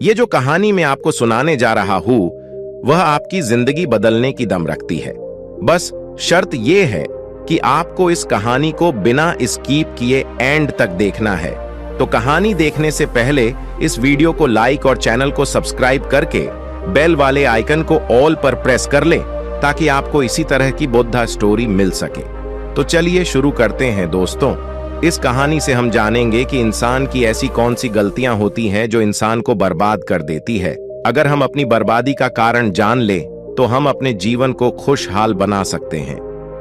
ये जो कहानी मैं आपको सुनाने जा रहा हूं वह आपकी जिंदगी बदलने की दम रखती है। बस शर्त यह है कि आपको इस कहानी को बिना स्कीप किए एंड तक देखना है। तो कहानी देखने से पहले इस वीडियो को लाइक और चैनल को सब्सक्राइब करके बेल वाले आइकन को ऑल पर प्रेस कर लें ताकि आपको इसी तरह की बुद्धा स्टोरी मिल सके। तो चलिए शुरू करते हैं दोस्तों। इस कहानी से हम जानेंगे कि इंसान की ऐसी कौन सी गलतियां होती हैं जो इंसान को बर्बाद कर देती है। अगर हम अपनी बर्बादी का कारण जान ले तो हम अपने जीवन को खुशहाल बना सकते हैं।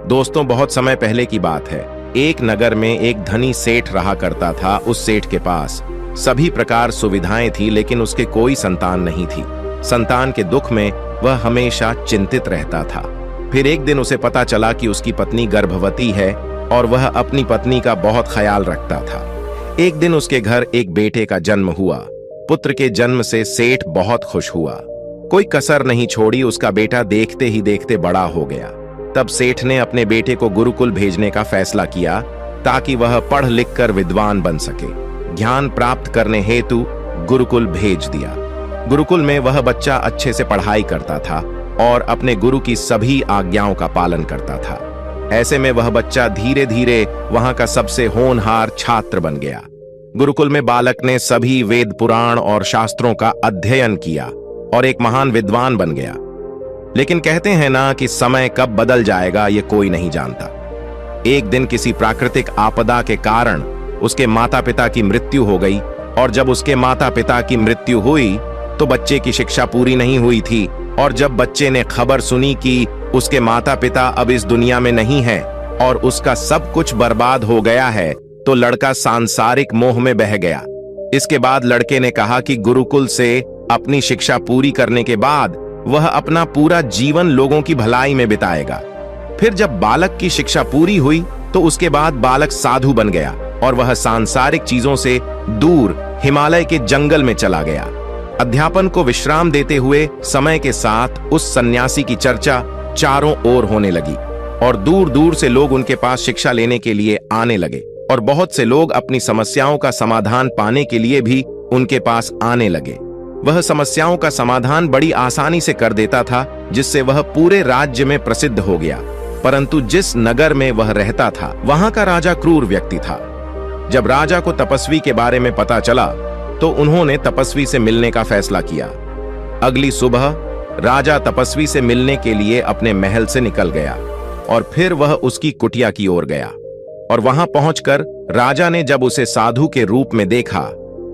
दोस्तों, बहुत समय पहले की बात है। एक नगर में एक धनी सेठ रहा करता था। उस सेठ के पास सभी प्रकार सुविधाएं थी, लेकिन उसके कोई संतान नहीं थी। संतान के दुख में वह हमेशा चिंतित रहता था। फिर एक दिन उसे पता चला कि उसकी पत्नी गर्भवती है और वह अपनी पत्नी का बहुत ख्याल रखता था। एक दिन उसके घर एक बेटे का जन्म हुआ। पुत्र के जन्म से सेठ बहुत खुश हुआ। कोई कसर नहीं छोड़ी। उसका बेटा देखते ही देखते बड़ा हो गया। तब सेठ ने अपने बेटे को गुरुकुल भेजने का फैसला किया ताकि वह पढ़ लिख कर विद्वान बन सके। ज्ञान प्राप्त करने हेतु गुरुकुल भेज दिया। गुरुकुल में वह बच्चा अच्छे से पढ़ाई करता था और अपने गुरु की सभी आज्ञाओं का पालन करता था। ऐसे में वह बच्चा धीरे धीरे वहां का सबसे होनहार छात्र बन गया। गुरुकुल में बालक ने सभी वेद पुराण और शास्त्रों का अध्ययन किया और एक महान विद्वान बन गया। लेकिन कहते हैं ना कि समय कब बदल जाएगा ये कोई नहीं जानता। एक दिन किसी प्राकृतिक आपदा के कारण उसके माता पिता की मृत्यु हो गई, और जब उसके माता पिता की मृत्यु हुई तो बच्चे की शिक्षा पूरी नहीं हुई थी। और जब बच्चे ने खबर सुनी कि उसके माता पिता अब इस दुनिया में नहीं हैं और उसका सब कुछ बर्बाद हो गया है, तो लड़का सांसारिक मोह में बह गया। इसके बाद लड़के ने कहा कि गुरुकुल से अपनी शिक्षा पूरी करने के बाद वह अपना पूरा जीवन लोगों की भलाई में बिताएगा। फिर जब बालक की शिक्षा पूरी हुई तो उसके बाद बालक साधु बन गया और वह सांसारिक चीजों से दूर हिमालय के जंगल में चला गया। अध्यापन को विश्राम देते हुए समय के साथ उस सन्यासी की चर्चा चारों ओर होने लगी और दूर दूर से लोग उनके पास शिक्षा लेने के लिए आने लगे, और बहुत से लोग अपनी समस्याओं का समाधान पाने के लिए भी उनके पास आने लगे। वह समस्याओं का समाधान बड़ी आसानी से कर देता था, जिससे वह पूरे राज्य में प्रसिद्ध हो गया। परंतु जिस नगर में वह रहता था वहां का राजा क्रूर व्यक्ति था। जब राजा को तपस्वी के बारे में पता चला तो उन्होंने तपस्वी से मिलने का फैसला किया। अगली सुबह राजा तपस्वी से मिलने के लिए अपने महल से निकल गया और फिर वह उसकी कुटिया की ओर गया। और वहां पहुंचकर राजा ने जब उसे साधु के रूप में देखा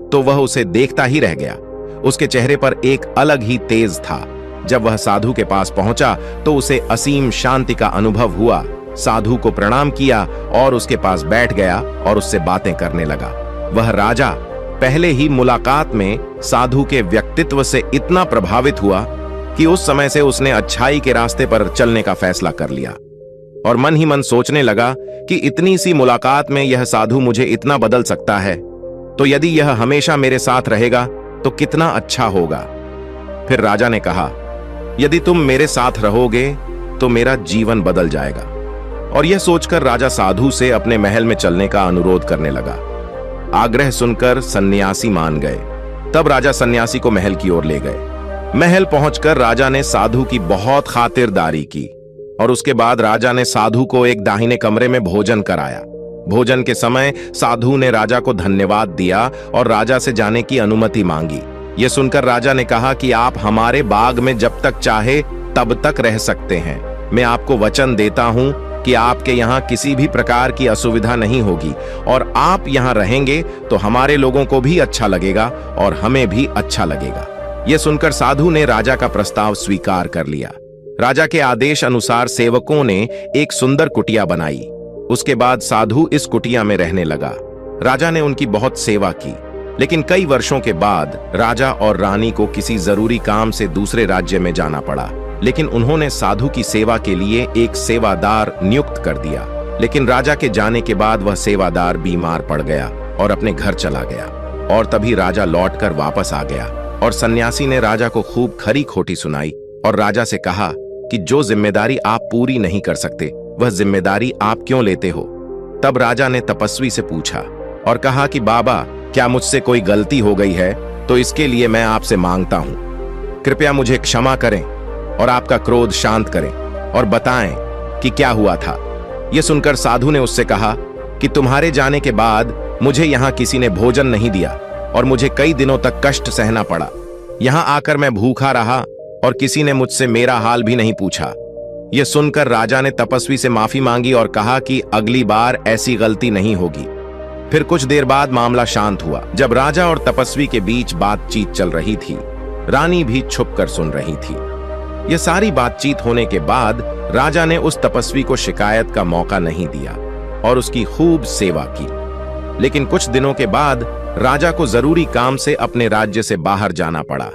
तो वह उसे देखता ही रह गया। उसके चेहरे पर एक अलग ही तेज था। जब वह साधु के पास पहुंचा तो उसे असीम शांति का अनुभव हुआ। साधु को प्रणाम किया और उसके पास बैठ गया और उससे बातें करने लगा। वह राजा पहले ही मुलाकात में साधु के व्यक्तित्व से इतना प्रभावित हुआ कि उस समय से उसने अच्छाई के रास्ते पर चलने का फैसला कर लिया और मन ही मन सोचने लगा कि इतनी सी मुलाकात में यह साधु मुझे इतना बदल सकता है, तो यदि यह हमेशा मेरे साथ रहेगा तो कितना अच्छा होगा। फिर राजा ने कहा, यदि तुम मेरे साथ रहोगे तो मेरा जीवन बदल जाएगा। और यह सोचकर राजा साधु से अपने महल में चलने का अनुरोध करने लगा। आग्रह सुनकर सन्यासी मान गए। तब राजा सन्यासी को महल की ओर ले गए। महल पहुंचकर राजा ने साधु की बहुत खातिरदारी की और उसके बाद राजा ने साधु को एक दाहिने कमरे में भोजन कराया। भोजन के समय साधु ने राजा को धन्यवाद दिया और राजा से जाने की अनुमति मांगी। यह सुनकर राजा ने कहा कि आप हमारे बाग में जब तक चाहे तब तक रह सकते हैं। मैं आपको वचन देता हूं कि आपके यहाँ किसी भी प्रकार की असुविधा नहीं होगी, और आप यहाँ रहेंगे तो हमारे लोगों को भी अच्छा लगेगा और हमें भी अच्छा लगेगा। यह सुनकर साधु ने राजा का प्रस्ताव स्वीकार कर लिया। राजा के आदेश अनुसार सेवकों ने एक सुंदर कुटिया बनाई। उसके बाद साधु इस कुटिया में रहने लगा। राजा ने उनकी बहुत सेवा की, लेकिन कई वर्षों के बाद राजा और रानी को किसी जरूरी काम से दूसरे राज्य में जाना पड़ा। लेकिन उन्होंने साधु की सेवा के लिए एक सेवादार नियुक्त कर दिया। लेकिन राजा के जाने के बाद वह सेवादार बीमार पड़ गया और अपने घर चला गया। और तभी राजा लौटकर वापस आ गया और सन्यासी ने राजा को खूब खरी खोटी सुनाई और राजा से कहा कि जो जिम्मेदारी आप पूरी नहीं कर सकते वह जिम्मेदारी आप क्यों लेते हो। तब राजा ने तपस्वी से पूछा और कहा कि बाबा, क्या मुझसे कोई गलती हो गई है? तो इसके लिए मैं आपसे मांगता हूं, कृपया मुझे क्षमा करें और आपका क्रोध शांत करें और बताएं कि क्या हुआ था। यह सुनकर साधु ने उससे कहा कि तुम्हारे जाने के बाद मुझे यहां किसी ने भोजन नहीं दिया और मुझे कई दिनों तक कष्ट सहना पड़ा। यहां आकर मैं भूखा रहा और किसी ने मुझसे मेरा हाल भी नहीं पूछा। यह सुनकर राजा ने तपस्वी से माफी मांगी और कहा कि अगली बार ऐसी गलती नहीं होगी। फिर कुछ देर बाद मामला शांत हुआ। जब राजा और तपस्वी के बीच बातचीत चल रही थी, रानी भी छुपकर सुन रही थी। यह सारी बातचीत होने के बाद राजा ने उस तपस्वी को शिकायत का मौका नहीं दिया और उसकी खूब सेवा की। लेकिन कुछ दिनों के बाद राजा को जरूरी काम से अपने राज्य से बाहर जाना पड़ा।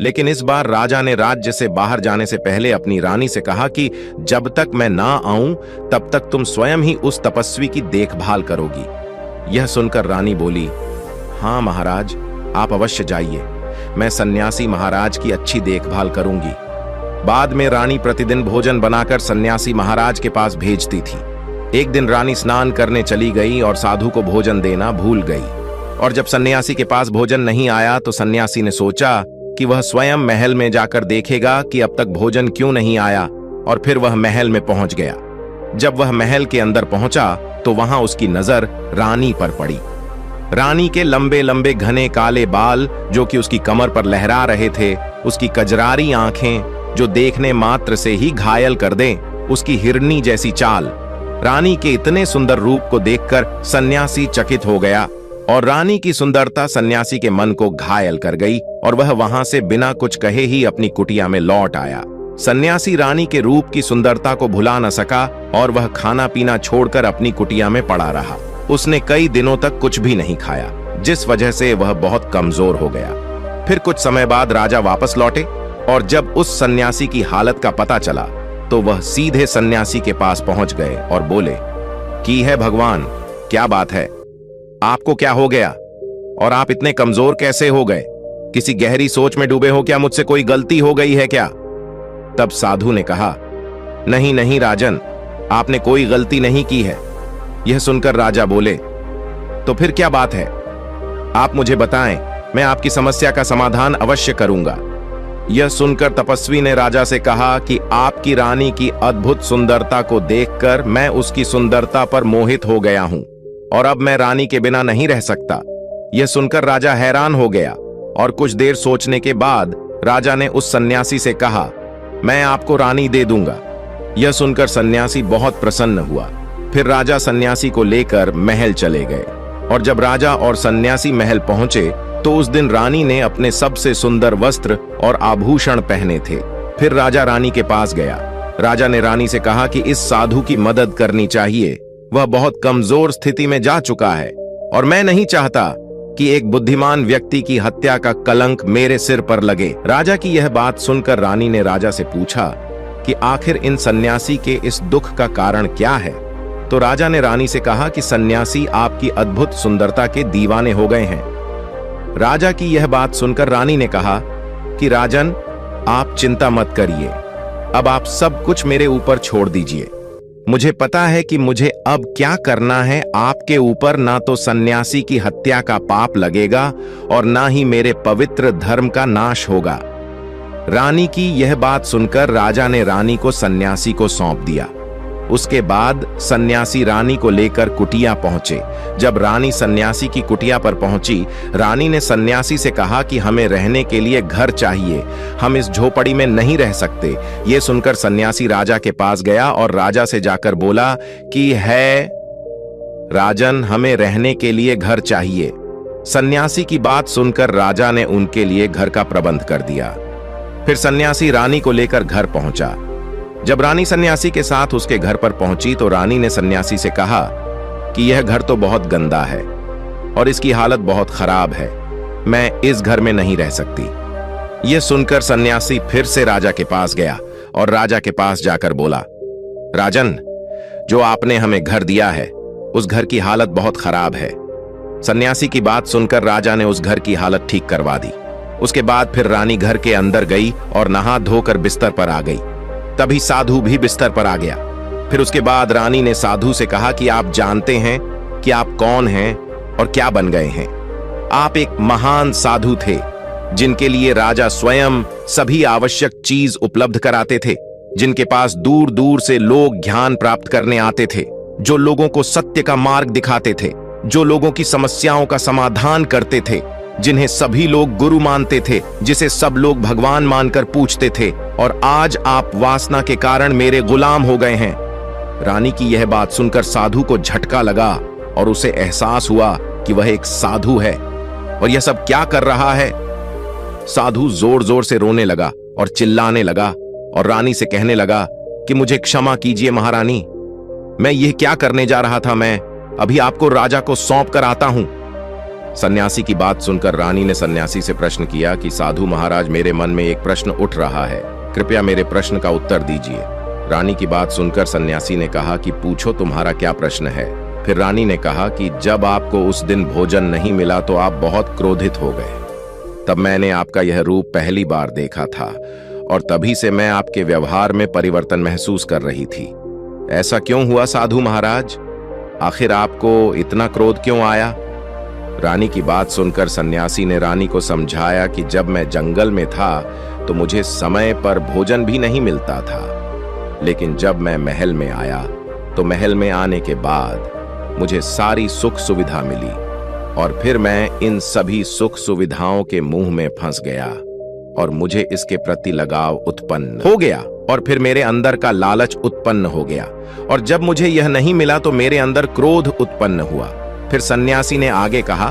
लेकिन इस बार राजा ने राज्य से बाहर जाने से पहले अपनी रानी से कहा कि जब तक मैं ना आऊं तब तक तुम स्वयं ही उस तपस्वी की देखभाल करोगी। यह सुनकर रानी बोली, हाँ महाराज, आप अवश्य जाइए, मैं सन्यासी महाराज की अच्छी देखभाल करूंगी। बाद में रानी प्रतिदिन भोजन बनाकर सन्यासी महाराज के पास भेजती थी। एक दिन रानी स्नान करने चली गई और साधु को भोजन देना भूल गई। और जब सन्यासी के पास भोजन नहीं आया तो सन्यासी ने सोचा कि वह स्वयं महल में जाकर देखेगा कि अब तक भोजन क्यों नहीं आया, और फिर वह महल में पहुंच गया। जब वह महल के अंदर पहुंचा तो वहां उसकी नजर रानी पर पड़ी। रानी के लंबे लंबे घने काले बाल जो कि उसकी कमर पर लहरा रहे थे, उसकी कजरारी आंखें जो देखने मात्र से ही घायल कर दें, उसकी हिरनी जैसी चाल। रानी के इतने सुंदर रूप को देखकर सन्यासी चकित हो गया और रानी की सुंदरता सन्यासी के मन को घायल कर गई और वह वहां से बिना कुछ कहे ही अपनी कुटिया में लौट आया। सन्यासी रानी के रूप की सुंदरता को भुला न सका और वह खाना पीना छोड़कर अपनी कुटिया में पड़ा रहा। उसने कई दिनों तक कुछ भी नहीं खाया, जिस वजह से वह बहुत कमजोर हो गया। फिर कुछ समय बाद राजा वापस लौटे और जब उस सन्यासी की हालत का पता चला तो वह सीधे सन्यासी के पास पहुंच गए और बोले, की है भगवान, क्या बात है, आपको क्या हो गया और आप इतने कमजोर कैसे हो गए? किसी गहरी सोच में डूबे हो क्या? मुझसे कोई गलती हो गई है क्या? तब साधु ने कहा, नहीं नहीं राजन, आपने कोई गलती नहीं की है। यह सुनकर राजा बोले, तो फिर क्या बात है? आप मुझे बताएं, मैं आपकी समस्या का समाधान अवश्य करूंगा। यह सुनकर तपस्वी ने राजा से कहा कि आपकी रानी की अद्भुत सुंदरता को देखकर मैं उसकी सुंदरता पर मोहित हो गया हूं और अब मैं रानी के बिना नहीं रह सकता। यह सुनकर राजा हैरान हो गया और कुछ देर सोचने के बाद राजा ने उस सन्यासी से कहा, मैं आपको रानी दे दूंगा। यह सुनकर सन्यासी बहुत प्रसन्न हुआ। फिर राजा सन्यासी को लेकर महल चले गए और जब राजा और सन्यासी महल पहुंचे तो उस दिन रानी ने अपने सबसे सुंदर वस्त्र और आभूषण पहने थे। फिर राजा रानी के पास गया। राजा ने रानी से कहा कि इस साधु की मदद करनी चाहिए, वह बहुत कमजोर स्थिति में जा चुका है और मैं नहीं चाहता कि एक बुद्धिमान व्यक्ति की हत्या का कलंक मेरे सिर पर लगे। राजा की यह बात सुनकर रानी ने राजा से पूछा कि आखिर इन सन्यासी के इस दुख का कारण क्या है? तो राजा ने रानी से कहा कि सन्यासी आपकी अद्भुत सुंदरता के दीवाने हो गए हैं। राजा की यह बात सुनकर रानी ने कहा कि राजन, आप चिंता मत करिए, अब आप सब कुछ मेरे ऊपर छोड़ दीजिए। मुझे पता है कि मुझे अब क्या करना है। आपके ऊपर ना तो सन्यासी की हत्या का पाप लगेगा और ना ही मेरे पवित्र धर्म का नाश होगा। रानी की यह बात सुनकर राजा ने रानी को सन्यासी को सौंप दिया। उसके बाद सन्यासी रानी को लेकर कुटिया पहुंचे। जब रानी सन्यासी की कुटिया पर पहुंची, रानी ने सन्यासी से कहा कि हमें रहने के लिए घर चाहिए, हम इस झोपड़ी में नहीं रह सकते। ये सुनकर सन्यासी राजा के पास गया और राजा से जाकर बोला कि है राजन, हमें रहने के लिए घर चाहिए। सन्यासी की बात सुनकर राजा ने उनके लिए घर का प्रबंध कर दिया। फिर सन्यासी रानी को लेकर घर पहुंचा। जब रानी सन्यासी के साथ उसके घर पर पहुंची तो रानी ने सन्यासी से कहा कि यह घर तो बहुत गंदा है और इसकी हालत बहुत खराब है, मैं इस घर में नहीं रह सकती। यह सुनकर सन्यासी फिर से राजा के पास गया और राजा के पास जाकर बोला, राजन, जो आपने हमें घर दिया है उस घर की हालत बहुत खराब है। सन्यासी की बात सुनकर राजा ने उस घर की हालत ठीक करवा दी। उसके बाद फिर रानी घर के अंदर गई और नहा धोकर बिस्तर पर आ गई। तभी साधु भी बिस्तर पर आ गया। फिर उसके बाद रानी ने साधु से कहा कि आप जानते हैं कि आप कौन हैं और क्या बन गए हैं। आप एक महान साधु थे जिनके लिए राजा स्वयं सभी आवश्यक चीज उपलब्ध कराते थे, जिनके पास दूर दूर से लोग ज्ञान प्राप्त करने आते थे, जो लोगों को सत्य का मार्ग दिखाते थे, जो लोगों की समस्याओं का समाधान करते थे, जिन्हें सभी लोग गुरु मानते थे, जिसे सब लोग भगवान मानकर पूछते थे। और आज आप वासना के कारण मेरे गुलाम हो गए हैं। रानी की यह बात सुनकर साधु को झटका लगा और उसे एहसास हुआ कि वह एक साधु है और यह सब क्या कर रहा है। साधु जोर जोर से रोने लगा और चिल्लाने लगा और रानी से कहने लगा कि मुझे क्षमा कीजिए महारानी, मैं यह क्या करने जा रहा था, मैं अभी आपको राजा को सौंप कर आता हूं। सन्यासी की बात सुनकर रानी ने सन्यासी से प्रश्न किया कि साधु महाराज, मेरे मन में एक प्रश्न उठ रहा है, कृपया मेरे प्रश्न का उत्तर दीजिए। रानी की बात सुनकर सन्यासी ने कहा कि पूछो, तुम्हारा क्या प्रश्न है। फिर रानी ने कहा कि जब आपको उस दिन भोजन नहीं मिला तो आप बहुत क्रोधित हो गए। तब मैंने आपका यह रूप पहली बार देखा था और तभी से मैं आपके व्यवहार में परिवर्तन महसूस कर रही थी। ऐसा क्यों हुआ साधु महाराज? आखिर आपको इतना क्रोध क्यों आया? रानी की बात सुनकर सन्यासी ने रानी को समझाया कि जब मैं जंगल में था तो मुझे समय पर भोजन भी नहीं मिलता था, लेकिन जब मैं महल में आया तो महल में आने के बाद मुझे सारी सुख सुविधा मिली और फिर मैं इन सभी सुख सुविधाओं के मुंह में फंस गया और मुझे इसके प्रति लगाव उत्पन्न हो गया और फिर मेरे अंदर का लालच उत्पन्न हो गया और जब मुझे यह नहीं मिला तो मेरे अंदर क्रोध उत्पन्न हुआ। फिर सन्यासी ने आगे कहा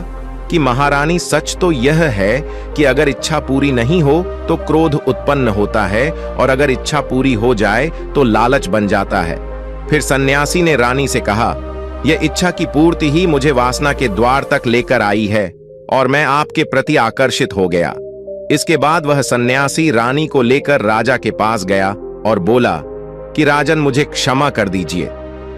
कि महारानी, सच तो यह है कि अगर इच्छा पूरी नहीं हो तो क्रोध उत्पन्न होता है और अगर इच्छा पूरी हो जाए तो लालच बन जाता है। फिर सन्यासी ने रानी से कहा, यह इच्छा की पूर्ति ही मुझे वासना के द्वार तक लेकर आई है और मैं आपके प्रति आकर्षित हो गया। इसके बाद वह सन्यासी रानी को लेकर राजा के पास गया और बोला कि राजन, मुझे क्षमा कर दीजिए,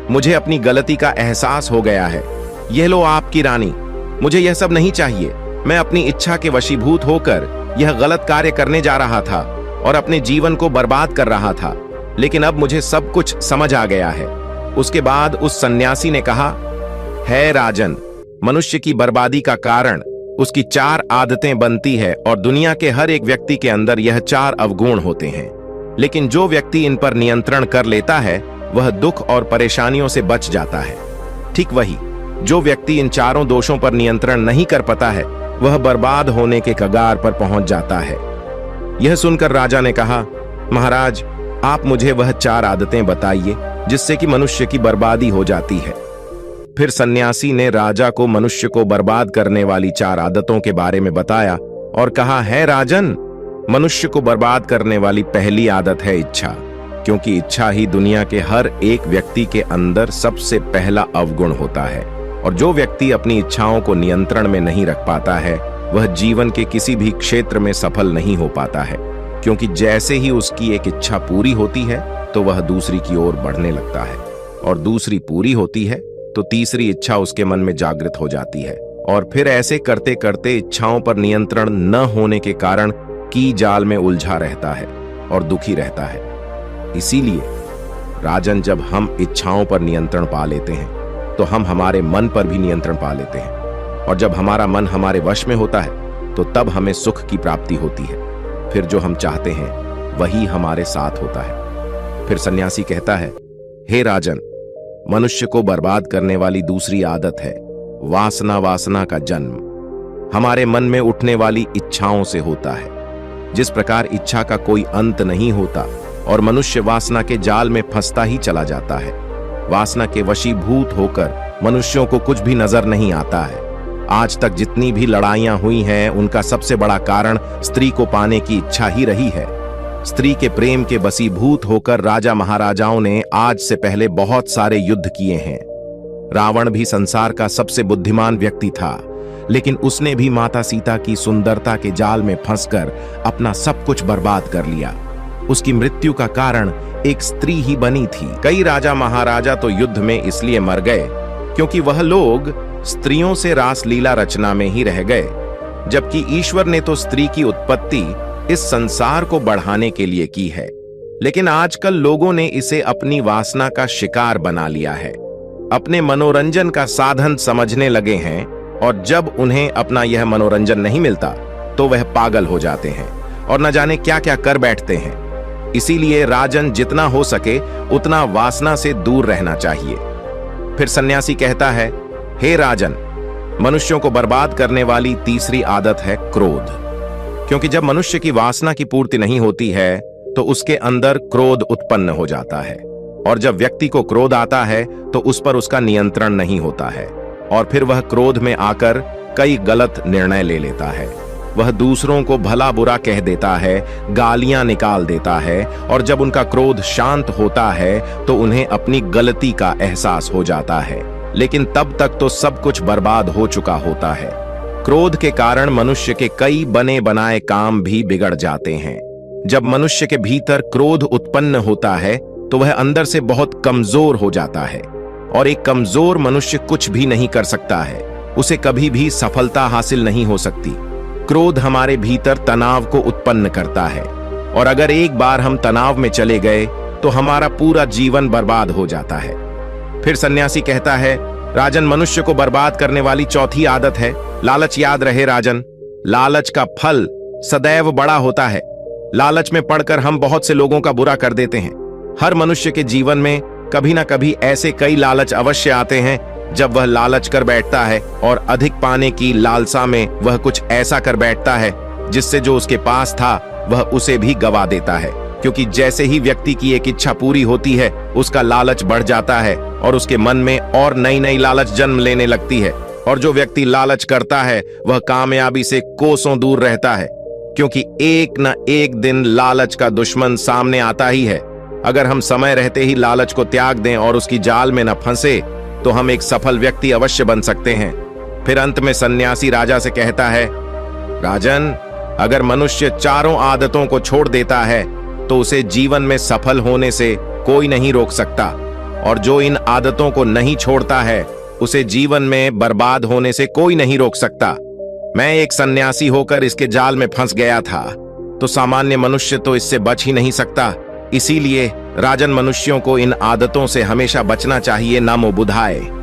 मुझे अपनी गलती का एहसास हो गया है। यह लो आपकी रानी, मुझे यह सब नहीं चाहिए। मैं अपनी इच्छा के वशीभूत होकर यह गलत कार्य करने जा रहा था और अपने जीवन को बर्बाद कर रहा था, लेकिन अब मुझे सब कुछ समझ आ गया है। उसके बाद उस सन्यासी ने कहा, है राजन, मनुष्य की बर्बादी का कारण उसकी 4 आदतें बनती है और दुनिया के हर एक व्यक्ति के अंदर यह 4 अवगुण होते हैं, लेकिन जो व्यक्ति इन पर नियंत्रण कर लेता है वह दुख और परेशानियों से बच जाता है। ठीक वही, जो व्यक्ति इन 4 दोषों पर नियंत्रण नहीं कर पाता है वह बर्बाद होने के कगार पर पहुंच जाता है। यह सुनकर राजा ने कहा, महाराज, आप मुझे वह 4 आदतें बताइए जिससे कि मनुष्य की बर्बादी हो जाती है। फिर सन्यासी ने राजा को मनुष्य को बर्बाद करने वाली 4 आदतों के बारे में बताया और कहा, है राजन, मनुष्य को बर्बाद करने वाली पहली आदत है इच्छा, क्योंकि इच्छा ही दुनिया के हर एक व्यक्ति के अंदर सबसे पहला अवगुण होता है और जो व्यक्ति अपनी इच्छाओं को नियंत्रण में नहीं रख पाता है वह जीवन के किसी भी क्षेत्र में सफल नहीं हो पाता है, क्योंकि जैसे ही उसकी एक इच्छा पूरी होती है तो वह दूसरी की ओर बढ़ने लगता है और दूसरी पूरी होती है तो तीसरी इच्छा उसके मन में जागृत हो जाती है और फिर ऐसे करते करते इच्छाओं पर नियंत्रण न होने के कारण की जाल में उलझा रहता है और दुखी रहता है। इसीलिए राजन, जब हम इच्छाओं पर नियंत्रण पा लेते हैं तो हम हमारे मन पर भी नियंत्रण पा लेते हैं और जब हमारा मन हमारे वश में होता है तो तब हमें सुख की प्राप्ति होती है। फिर जो हम चाहते हैं वही हमारे साथ होता है। फिर सन्यासी कहता है, हे राजन, मनुष्य को बर्बाद करने वाली दूसरी आदत है वासना। वासना का जन्म हमारे मन में उठने वाली इच्छाओं से होता है। जिस प्रकार इच्छा का कोई अंत नहीं होता और मनुष्य वासना के जाल में फंसता ही चला जाता है। वासना के वशीभूत होकर मनुष्यों को कुछ भी नजर नहीं आता है। आज तक जितनी भी लड़ाइयां हुई हैं उनका सबसे बड़ा कारण स्त्री को पाने की इच्छा ही रही है। स्त्री के प्रेम के वशीभूत होकर राजा महाराजाओं ने आज से पहले बहुत सारे युद्ध किए हैं। रावण भी संसार का सबसे बुद्धिमान व्यक्ति था, लेकिन उसने भी माता सीता की सुंदरता के जाल में फंसकर अपना सब कुछ बर्बाद कर लिया। उसकी मृत्यु का कारण एक स्त्री ही बनी थी। कई राजा महाराजा तो युद्ध में इसलिए मर गए क्योंकि वह लोग स्त्रियों से रासलीला रचना में ही रह गए, जबकि ईश्वर ने तो स्त्री की उत्पत्ति इस संसार को बढ़ाने के लिए की है। लेकिन आजकल लोगों ने इसे अपनी वासना का शिकार बना लिया है, अपने मनोरंजन का साधन समझने लगे हैं और जब उन्हें अपना यह मनोरंजन नहीं मिलता तो वह पागल हो जाते हैं और न जाने क्या क्या कर बैठते हैं। इसीलिए राजन, जितना हो सके उतना वासना से दूर रहना चाहिए। फिर सन्यासी कहता है, हे राजन, मनुष्यों को बर्बाद करने वाली तीसरी आदत है क्रोध। क्योंकि जब मनुष्य की वासना की पूर्ति नहीं होती है तो उसके अंदर क्रोध उत्पन्न हो जाता है, और जब व्यक्ति को क्रोध आता है तो उस पर उसका नियंत्रण नहीं होता है, और फिर वह क्रोध में आकर कई गलत निर्णय ले लेता है। वह दूसरों को भला बुरा कह देता है, गालियां निकाल देता है, और जब उनका क्रोध शांत होता है तो उन्हें अपनी गलती का एहसास हो जाता है, लेकिन तब तक तो सब कुछ बर्बाद हो चुका होता है। क्रोध के कारण मनुष्य के कई बने बनाए काम भी बिगड़ जाते हैं। जब मनुष्य के भीतर क्रोध उत्पन्न होता है तो वह अंदर से बहुत कमजोर हो जाता है, और एक कमजोर मनुष्य कुछ भी नहीं कर सकता है, उसे कभी भी सफलता हासिल नहीं हो सकती। क्रोध हमारे भीतर तनाव को उत्पन्न करता है, और अगर एक बार हम तनाव में चले गए तो हमारा पूरा जीवन बर्बाद हो जाता है। फिर सन्यासी कहता है, राजन, मनुष्य को बर्बाद करने वाली चौथी आदत है लालच। याद रहे राजन, लालच का फल सदैव बड़ा होता है। लालच में पड़कर हम बहुत से लोगों का बुरा कर देते हैं। हर मनुष्य के जीवन में कभी ना कभी ऐसे कई लालच अवश्य आते हैं जब वह लालच कर बैठता है, और अधिक पाने की लालसा में वह कुछ ऐसा कर बैठता है जिससे जो उसके पास था वह उसे भी गवा देता है। क्योंकि जैसे ही व्यक्ति की एक इच्छा पूरी होती है उसका लालच बढ़ जाता है, और उसके मन में और नई नई लालच जन्म लेने लगती है। और जो व्यक्ति लालच करता है वह कामयाबी से कोसों दूर रहता है, क्योंकि एक न एक दिन लालच का दुश्मन सामने आता ही है। अगर हम समय रहते ही लालच को त्याग दें और उसकी जाल में न फंसे तो हम एक सफल व्यक्ति अवश्य बन सकते हैं। फिर अंत में सन्यासी राजा से कहता है, राजन, अगर मनुष्य चारों आदतों को छोड़ देता है तो उसे जीवन में सफल होने से कोई नहीं रोक सकता, और जो इन आदतों को नहीं छोड़ता है उसे जीवन में बर्बाद होने से कोई नहीं रोक सकता। मैं एक सन्यासी होकर इसके जाल में फंस गया था, तो सामान्य मनुष्य तो इससे बच ही नहीं सकता। इसीलिए राजन, मनुष्यों को इन आदतों से हमेशा बचना चाहिए। नमो बुद्धाय।